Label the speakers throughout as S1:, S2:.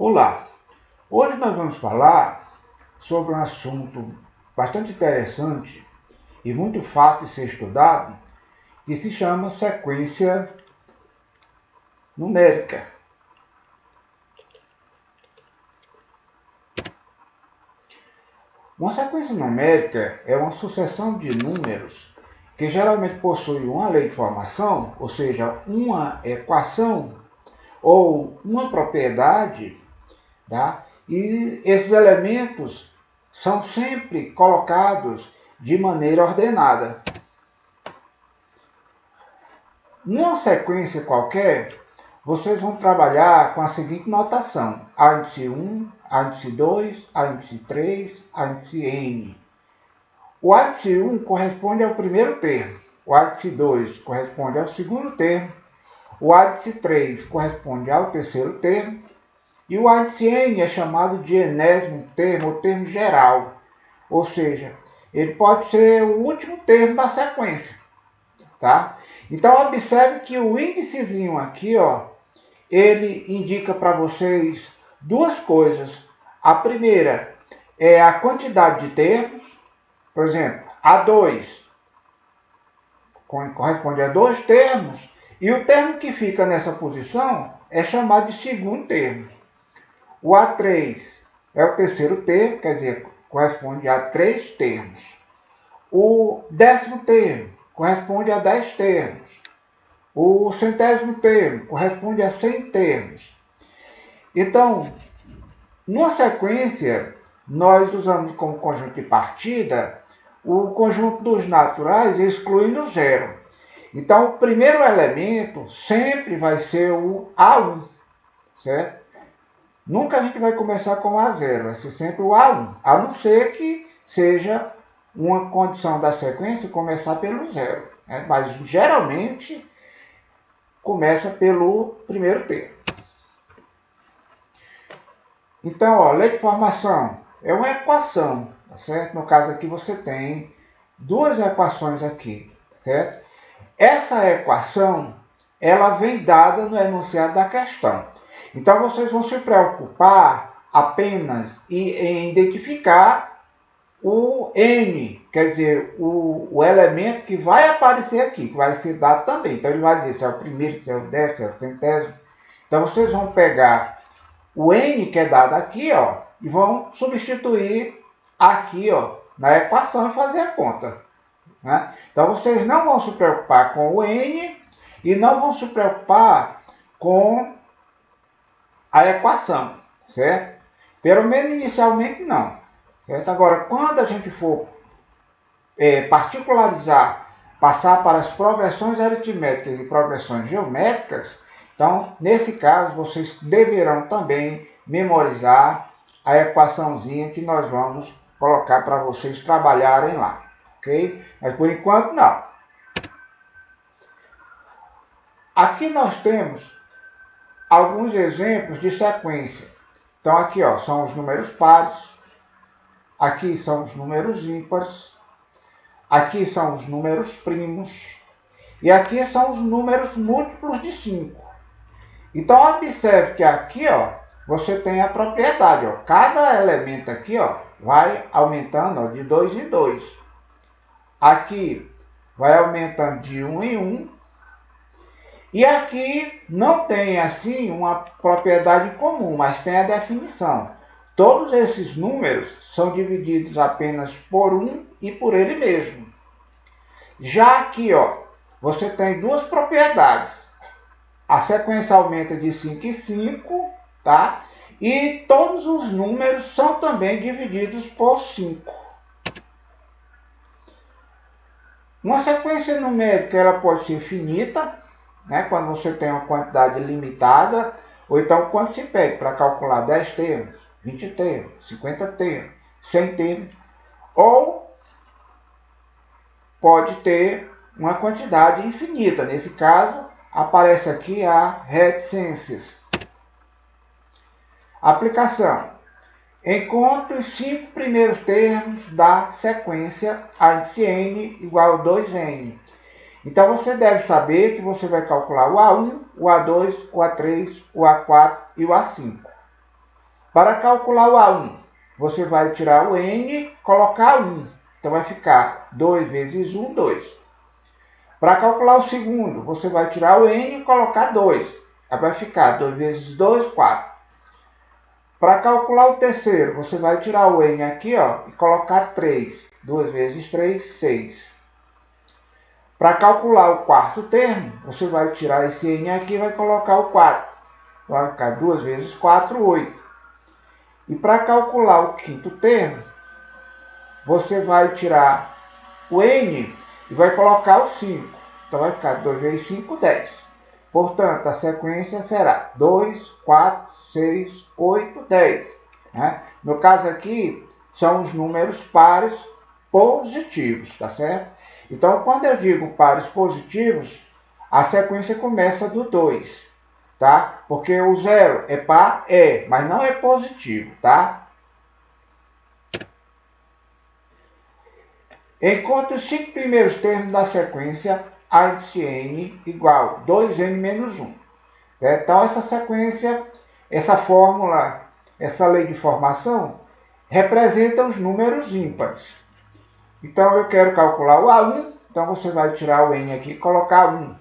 S1: Olá! Hoje nós vamos falar sobre um assunto bastante interessante e muito fácil de ser estudado, que se chama sequência numérica. Uma sequência numérica é uma sucessão de números que geralmente possui uma lei de formação, ou seja, uma equação ou uma propriedade, tá? E esses elementos são sempre colocados de maneira ordenada. Numa sequência qualquer, vocês vão trabalhar com a seguinte notação: a índice 1, a índice 2, a índice 3, a índice n. O índice 1 corresponde ao primeiro termo, o índice 2 corresponde ao segundo termo, o índice 3 corresponde ao terceiro termo, e o índice n é chamado de enésimo termo, ou termo geral, ou seja, ele pode ser o último termo da sequência, tá? Então observe que o índicezinho aqui, ele indica para vocês duas coisas. A primeira é a quantidade de termos, por exemplo, A2 corresponde a 2 termos, e o termo que fica nessa posição é chamado de segundo termo. O A3 é o terceiro termo, quer dizer, corresponde a 3 termos. O décimo termo corresponde a 10 termos. O centésimo termo corresponde a 100 termos. Então, numa sequência, nós usamos como conjunto de partida o conjunto dos naturais excluindo o zero. Então, o primeiro elemento sempre vai ser o A1, certo? Nunca a gente vai começar com A0, vai ser sempre o A1, a não ser que seja uma condição da sequência começar pelo zero, né? Mas geralmente começa pelo primeiro termo. Então, lei de formação é uma equação, tá certo? No caso aqui você tem duas equações aqui, certo? Essa equação, ela vem dada no enunciado da questão. Então, vocês vão se preocupar apenas em identificar o n, quer dizer, o elemento que vai aparecer aqui, que vai ser dado também. Então, ele vai dizer se é o primeiro, se é o décimo, se é o centésimo. Então, vocês vão pegar o n que é dado aqui, e vão substituir aqui, na equação e fazer a conta, né? Então, vocês não vão se preocupar com o n e não vão se preocupar com a equação, certo? Pelo menos inicialmente não. Certo? Agora, quando a gente for particularizar, passar para as progressões aritméticas e progressões geométricas, então, nesse caso, vocês deverão também memorizar a equaçãozinha que nós vamos colocar para vocês trabalharem lá, ok? Mas por enquanto, não. Aqui nós temos alguns exemplos de sequência. Então, aqui são os números pares, aqui são os números ímpares, aqui são os números primos, e aqui são os números múltiplos de 5. Então, observe que aqui, você tem a propriedade, cada elemento aqui, vai aumentando de 2 em 2. Aqui vai aumentando de 1 em 1. E aqui não tem, assim, uma propriedade comum, mas tem a definição. Todos esses números são divididos apenas por 1 e por ele mesmo. Já aqui, você tem duas propriedades. A sequência aumenta de 5 em 5, tá? E todos os números são também divididos por 5. Uma sequência numérica ela pode ser finita, né? Quando você tem uma quantidade limitada, ou então quando se pede para calcular 10 termos, 20 termos, 50 termos, 100 termos, ou pode ter uma quantidade infinita. Nesse caso, aparece aqui a reticências. Aplicação. Encontre os 5 primeiros termos da sequência índice n igual a 2n. Então, você deve saber que você vai calcular o A1, o A2, o A3, o A4 e o A5. Para calcular o A1, você vai tirar o N e colocar 1. Então vai ficar 2 vezes 1, 2. Para calcular o segundo, você vai tirar o N e colocar 2. Aí vai ficar 2 vezes 2, 4. Para calcular o terceiro, você vai tirar o N aqui, ó, e colocar 3. 2 vezes 3, 6. Para calcular o quarto termo, você vai tirar esse N aqui e vai colocar o 4. Vai ficar 2 vezes 4, 8. E para calcular o quinto termo, você vai tirar o N e vai colocar o 5. Então vai ficar 2 vezes 5, 10. Portanto, a sequência será 2, 4, 6, 8, 10. Né? No caso aqui, são os números pares positivos, tá certo? Então, quando eu digo pares positivos, a sequência começa do 2, tá? Porque o 0 é par, mas não é positivo, tá? Encontre os 5 primeiros termos da sequência A índice N igual 2N menos 1. Então, essa sequência, essa fórmula, essa lei de formação, representa os números ímpares. Então, eu quero calcular o A1, então você vai tirar o N aqui e colocar 1.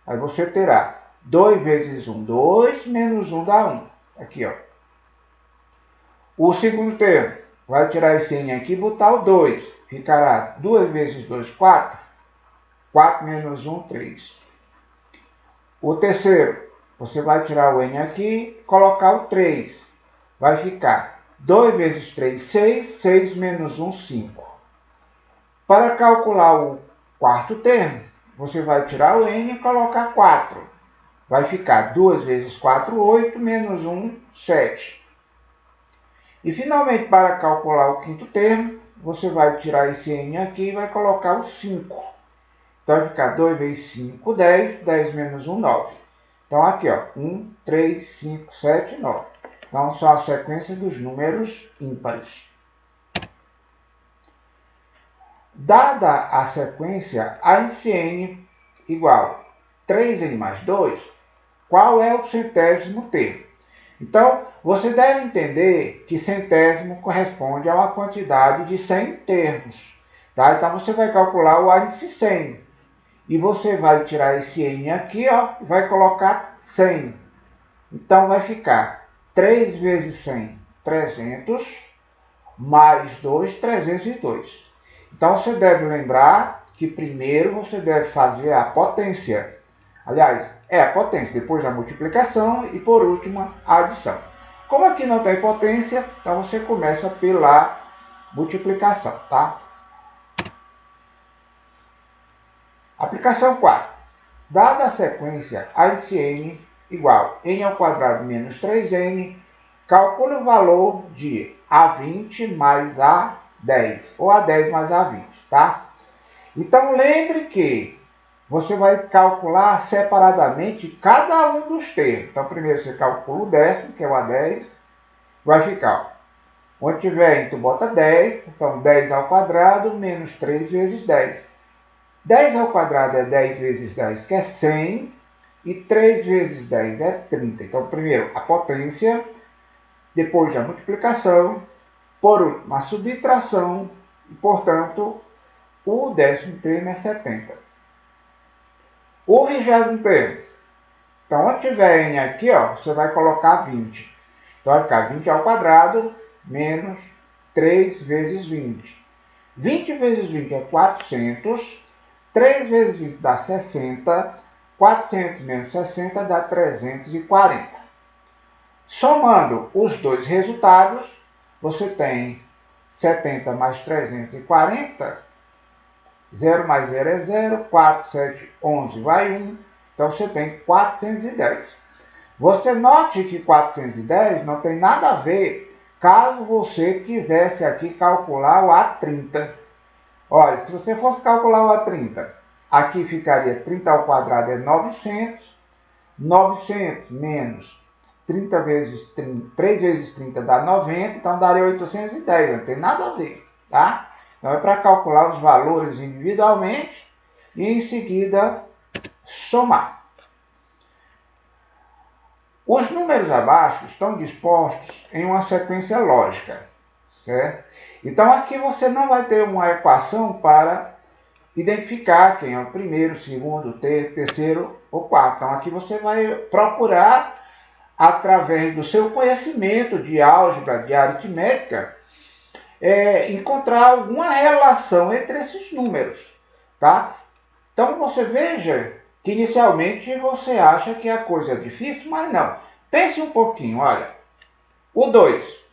S1: Aí você terá 2 vezes 1, 2, menos 1 dá 1. Aqui, ó. O segundo termo, vai tirar esse N aqui e botar o 2. Ficará 2 vezes 2, 4. 4 menos 1, 3. O terceiro, você vai tirar o N aqui e colocar o 3. Vai ficar 2 vezes 3, 6. 6 menos 1, 5. Para calcular o quarto termo, você vai tirar o N e colocar 4. Vai ficar 2 vezes 4, 8, menos 1, 7. E finalmente, para calcular o quinto termo, você vai tirar esse N aqui e vai colocar o 5. Então vai ficar 2 vezes 5, 10. 10 menos 1, 9. Então aqui, ó, 1, 3, 5, 7, 9. Então são a sequência dos números ímpares. Dada a sequência A índice N igual 3N mais 2, qual é o centésimo termo? Então, você deve entender que centésimo corresponde a uma quantidade de 100 termos. Tá? Então, você vai calcular o A índice 100. E você vai tirar esse N aqui, ó, e vai colocar 100. Então, vai ficar 3 vezes 100, 300, mais 2, 302. Então, você deve lembrar que primeiro você deve fazer a potência. Aliás, é a potência, depois a multiplicação e, por último, a adição. Como aqui não tem potência, então você começa pela multiplicação, tá? Aplicação 4. Dada a sequência A índice N igual N ao quadrado menos 3N, calcule o valor de A20 mais A10, ou A10 mais A20, tá? Então, lembre que você vai calcular separadamente cada um dos termos. Então, primeiro você calcula o décimo, que é o A10, vai ficar, ó, onde tiver N, tu bota 10, então 10 ao quadrado menos 3 vezes 10. 10 ao quadrado é 10 vezes 10, que é 100, e 3 vezes 10 é 30. Então, primeiro a potência, depois a multiplicação, por último a subtração, e, portanto, o décimo termo é 70. O 20º termo. Então, onde tiver N aqui, ó, você vai colocar 20. Então, vai ficar 20 ao quadrado menos 3 vezes 20. 20 vezes 20 é 400. 3 vezes 20 dá 60. 400 menos 60 dá 340. Somando os dois resultados, você tem 70 mais 340. 0 mais 0 é 0. 4, 7, 11 vai 1. Então, você tem 410. Você note que 410 não tem nada a ver caso você quisesse aqui calcular o A30. Olha, se você fosse calcular o A30, aqui ficaria 30 ao quadrado é 900. 900 menos 30 vezes 30, 3 vezes 30 dá 90, então daria 810, não tem nada a ver, tá? Então é para calcular os valores individualmente e em seguida somar. Os números abaixo estão dispostos em uma sequência lógica, certo? Então aqui você não vai ter uma equação para identificar quem é o primeiro, segundo, terceiro ou quarto. Então aqui você vai procurar, através do seu conhecimento de álgebra, de aritmética, encontrar alguma relação entre esses números, tá? Então você veja que inicialmente você acha que a coisa é difícil, mas não. Pense um pouquinho, olha. O 2.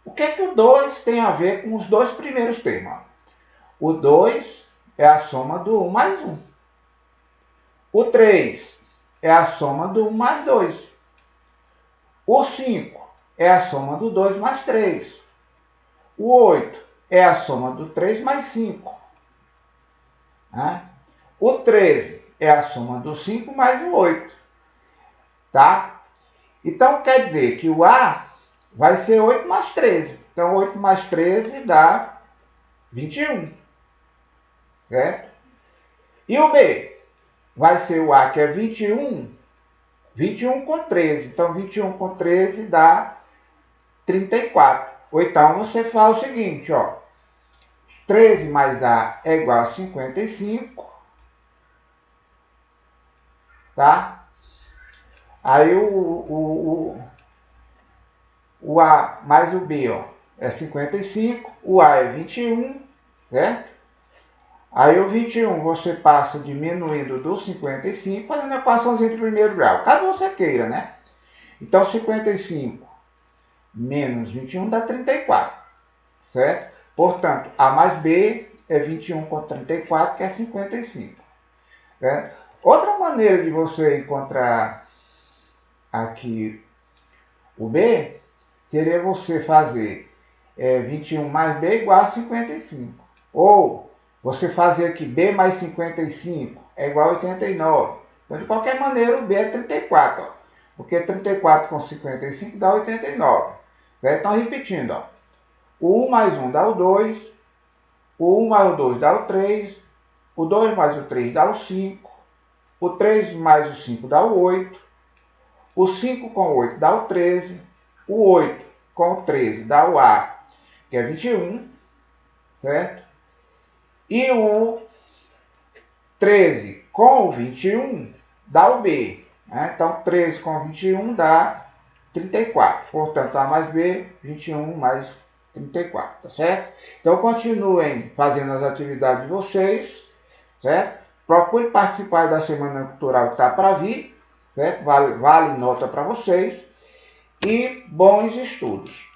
S1: O que é que o 2 tem a ver com os dois primeiros termos? O 2 é a soma do 1 mais 1. O 3 é a soma do 1 mais 2. O 5 é a soma do 2 mais 3. O 8 é a soma do 3 mais 5. Né? O 13 é a soma do 5 mais o 8. Tá? Então quer dizer que o A vai ser 8 mais 13. Então 8 mais 13 dá 21. Certo? E o B vai ser o A, que é 21. 21 com 13. Então 21 com 13 dá 34. Ou então você faz o seguinte, ó. 13 mais A é igual a 55. Tá? Aí o A mais o B, ó, é 55. O A é 21, certo? Aí o 21 você passa diminuindo do 55, fazendo a equaçãozinha de primeiro grau. Caso você queira, né? Então 55 menos 21 dá 34, certo? Portanto, A mais B é 21 com 34, que é 55. Certo? Outra maneira de você encontrar aqui o B seria você fazer 21 mais B igual a 55. Ou você fazer aqui B mais 55 é igual a 89. Então, de qualquer maneira, o B é 34. Ó, porque 34 com 55 dá 89. Certo? Então, repetindo. Ó, o 1 mais 1 dá o 2. O 1 mais o 2 dá o 3. O 2 mais o 3 dá o 5. O 3 mais o 5 dá o 8. O 5 com o 8 dá o 13. O 8 com o 13 dá o A, que é 21, certo? E o 13 com o 21 dá o B. Né? Então, 13 com 21 dá 34. Portanto, A mais B, 21 mais 34, tá certo? Então, continuem fazendo as atividades de vocês, certo? Procure participar da Semana Cultural que está para vir, certo? Vale nota para vocês. E bons estudos.